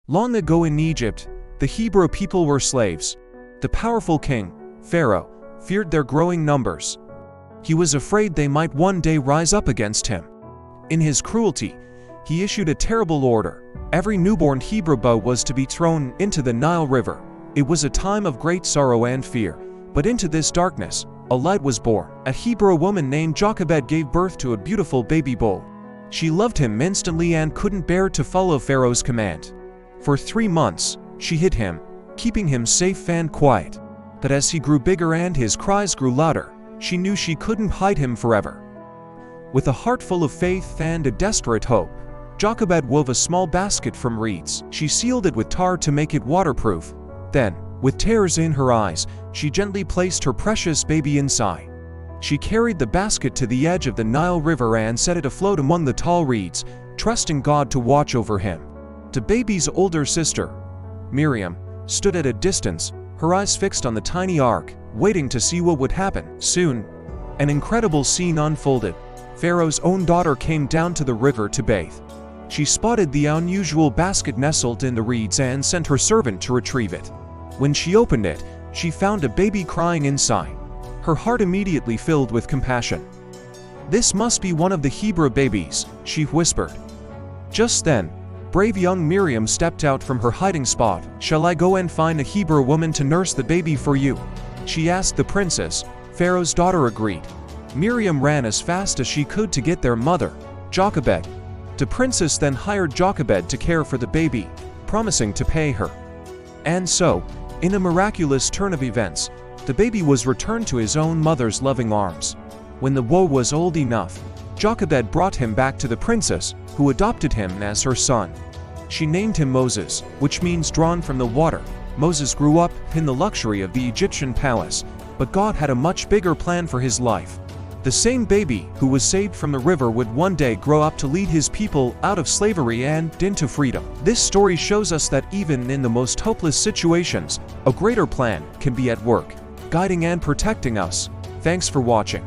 Long ago in Egypt, the Hebrew people were slaves. The powerful king, Pharaoh, feared their growing numbers. He was afraid they might one day rise up against him. In his cruelty, he issued a terrible order. Every newborn Hebrew boy was to be thrown into the Nile River. It was a time of great sorrow and fear, but into this darkness, a light was born. A Hebrew woman named Jochebed gave birth to a beautiful baby boy. She loved him instantly and couldn't bear to follow Pharaoh's command. For 3 months, she hid him, keeping him safe and quiet. But as he grew bigger and his cries grew louder, she knew she couldn't hide him forever. With a heart full of faith and a desperate hope, Jochebed wove a small basket from reeds. She sealed it with tar to make it waterproof. Then, with tears in her eyes, she gently placed her precious baby inside. She carried the basket to the edge of the Nile River and set it afloat among the tall reeds, trusting God to watch over him. The baby's older sister, Miriam, stood at a distance, her eyes fixed on the tiny ark, waiting to see what would happen. Soon, an incredible scene unfolded. Pharaoh's own daughter came down to the river to bathe. She spotted the unusual basket nestled in the reeds and sent her servant to retrieve it. When she opened it, she found a baby crying inside. Her heart immediately filled with compassion. "This must be one of the Hebrew babies," she whispered. Just then, brave young Miriam stepped out from her hiding spot. "Shall I go and find a Hebrew woman to nurse the baby for you?" she asked the princess. Pharaoh's daughter agreed. Miriam ran as fast as she could to get their mother, Jochebed. The princess then hired Jochebed to care for the baby, promising to pay her. And so, in a miraculous turn of events, the baby was returned to his own mother's loving arms. When the boy was old enough, Jochebed brought him back to the princess, who adopted him as her son. She named him Moses, which means drawn from the water. Moses grew up in the luxury of the Egyptian palace, but God had a much bigger plan for his life. The same baby who was saved from the river would one day grow up to lead his people out of slavery and into freedom. This story shows us that even in the most hopeless situations, a greater plan can be at work, guiding and protecting us. Thanks for watching.